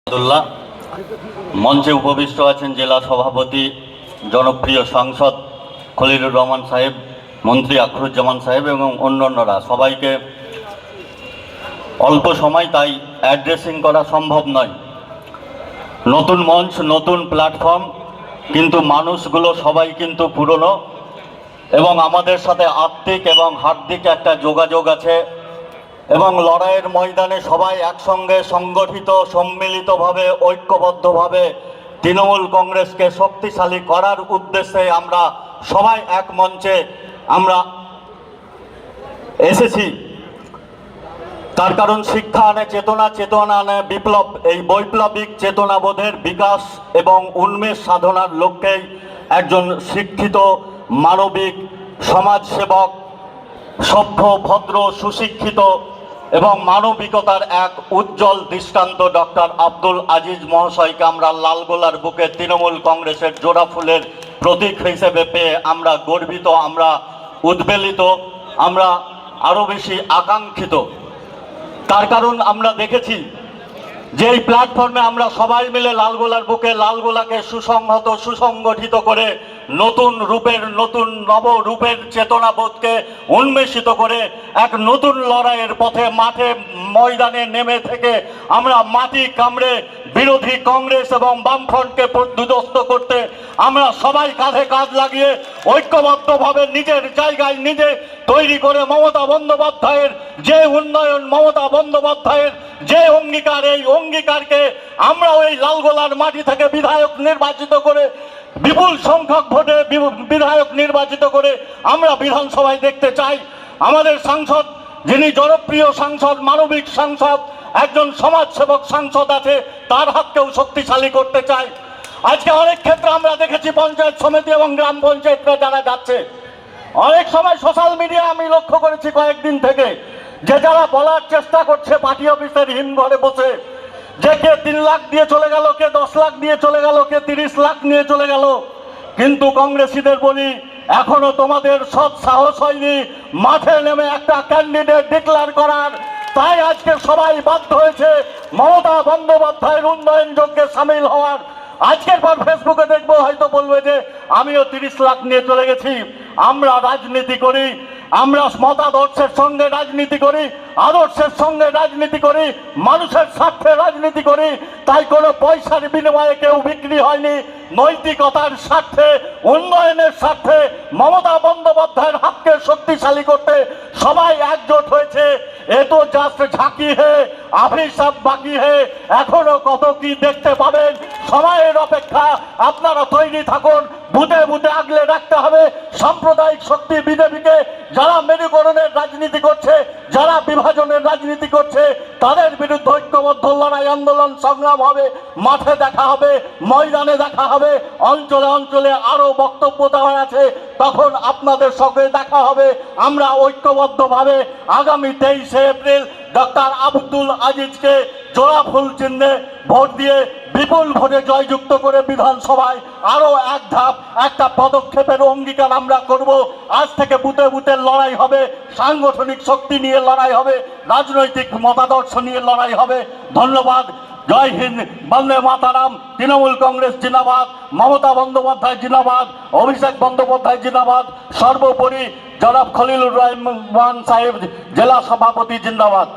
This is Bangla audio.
আব্দুল্লাহ মঞ্চে উপবিষ্ট আছেন জেলা সভাপতি জনপ্রিয় সাংসদ খলিলুর রহমান সাহেব, মন্ত্রী আখরুজ্জামান সাহেব এবং অন্যান্যরা। সবাইকে অল্প সময়, তাই অ্যাড্রেসিং করা সম্ভব নয়। নতুন মঞ্চ, নতুন প্ল্যাটফর্ম, কিন্তু মানুষগুলো সবাই কিন্তু পুরনো এবং আমাদের সাথে আত্মিক এবং হার্দিক একটা যোগাযোগ আছে এবং লড়াইয়ের ময়দানে সবাই একসঙ্গে সংগঠিত সম্মিলিতভাবে ঐক্যবদ্ধভাবে তৃণমূল কংগ্রেসকে শক্তিশালী করার উদ্দেশ্যে আমরা সবাই এক মঞ্চে আমরা এসেছি। তার কারণ শিক্ষা আনে চেতনা, চেতনা আনে বিপ্লব। এই বৈপ্লবিক চেতনাবোধের বিকাশ এবং উন্মেষ সাধনার লক্ষ্যেই একজন শিক্ষিত মানবিক সমাজসেবক, সভ্য ভদ্র সুশিক্ষিত এবং মানবিকতার এক উজ্জ্বল দৃষ্টান্ত ডক্টর আব্দুল আজিজ মহাশয়কে আমরা লালগোলার বুকে তৃণমূল কংগ্রেসের জোড়া ফুলের প্রতীক হিসেবে পেয়ে আমরা গর্বিত, আমরা উদ্বেলিত, আমরা আরও বেশি আকাঙ্ক্ষিত। তার কারণ আমরা দেখেছি যে এই প্ল্যাটফর্মে আমরা সবাই মিলে লালগোলার বুকে লালগোলাকে সুসংহত সুসংগঠিত করে নতুন রূপের, নতুন নবরূপের চেতনাবোধকে উন্মেষিত করে এক নতুন লড়াইয়ের পথে মাঠে ময়দানে নেমে থেকে আমরা মাটি কামড়ে বিরোধী কংগ্রেস এবং বামফ্রন্টকে দুদস্ত করতে আমরা সবাই কাঁধে কাঁধ লাগিয়ে ঐক্যবদ্ধভাবে নিজের জায়গায় নিজে তৈরি করে মমতা বন্দ্যোপাধ্যায়ের যে উন্নয়ন, মমতা বন্দ্যোপাধ্যায়ের যে অঙ্গীকার, এই অঙ্গীকারকে আমরা ওই লালগোলার মাটি থেকে বিধায়ক নির্বাচিত করে বিপুল সংখ্যক ভোটে বিধায়ক নির্বাচিত করে আমরা বিধানসভায় দেখতে চাই। আমাদের সাংসদ, যিনি জনপ্রিয় সাংসদ, মানবিক সাংসদ, একজন সমাজসেবক সাংসদ আছে, তার হাতকেও শক্তিশালী করতে চাই। আজকে অনেক ক্ষেত্রে আমরা দেখেছি পঞ্চায়েত সমিতি এবং গ্রাম পঞ্চায়েতরা যারা যাচ্ছে, অনেক সময় সোশ্যাল মিডিয়া আমি লক্ষ্য করেছি কয়েকদিন থেকে যে যারা বলার চেষ্টা করছে পার্টি অফিসের হিমঘরে বসে যে কে 3 লাখ দিয়ে চলে গেল, কে 10 লাখ দিয়ে চলে গেল, কে 30 লাখ নিয়ে চলে গেল। কিন্তু কংগ্রেসীদের বলি, এখনো তোমাদের সৎ সাহস হয়নি মাঠে নেমে একটা ক্যান্ডিডেট ডিক্লেয়ার করার। তাই আজকে সবাই বাধ্য হয়েছে মমতা বন্দ্যোপাধ্যায়ের উন্নয়ন যজ্ঞে সামিল হওয়ার। আজকের পর ফেসবুকে দেখবো, হয়তো বলবে যে আমিও 30 লাখ নিয়ে চলে গেছি। আমরা রাজনীতি করি, আমরা মতাদর্শের সঙ্গে রাজনীতি করি, আদর্শের সঙ্গে রাজনীতি করি, মানুষের স্বার্থে রাজনীতি করি। তাই কোনো পয়সার বিনিময়ে কেউ বিক্রি হয়নি। নৈতিকতার স্বার্থে, উন্নয়নের স্বার্থে মমতা বন্দ্যোপাধ্যায়ের হাতকে শক্তিশালী করতে সবাই একজোট হয়েছে। এ তো জাস্ট ঝাঁকি হে, আফি সব বাকি হে। এখনো কত কি দেখতে পাবেন, সময়ের অপেক্ষা। আপনারা তৈরি থাকুন, বুথে বুথে আগলে রাখতে হবে সাম্প্রদায়িক শক্তি বিজেপিকে। যারা মেরুকরণের রাজনীতি করছে, যারা বিভাজনের রাজনীতি করছে, তাদের বিরুদ্ধে ঐক্যবদ্ধ লড়াই, আন্দোলন, সংগ্রাম হবে। মাঠে দেখা হবে, ময়দানে দেখা হবে, অঞ্চলে অঞ্চলে আরো বক্তব্য দেওয়ার আছে, তখন আপনাদের সঙ্গে দেখা হবে। আমরা ঐক্যবদ্ধভাবে আগামী 23শে এপ্রিল ডক্টর আব্দুল আজিজকে জোড়া ফুল চিহ্নে ভোট দিয়ে বিপুল ভোটে জয়যুক্ত করে বিধানসভায় আরো এক ধাপ, একটা পদক্ষেপের অঙ্গীকার আমরা করব। আজ থেকে বুথে বুথে লড়াই হবে, সাংগঠনিক শক্তি নিয়ে লড়াই হবে, রাজনৈতিক মতাদর্শ নিয়ে লড়াই হবে। ধন্যবাদ। জয় হিন্দ, বন্দে মাতারাম। তৃণমূল কংগ্রেস জিন্দাবাদ, মমতা বন্দ্যোপাধ্যায় জিন্দাবাদ, অভিষেক বন্দ্যোপাধ্যায় জিন্দাবাদ, সর্বোপরি জনাব খলিলুর রহমান সাহেব জেলা সভাপতি জিন্দাবাদ।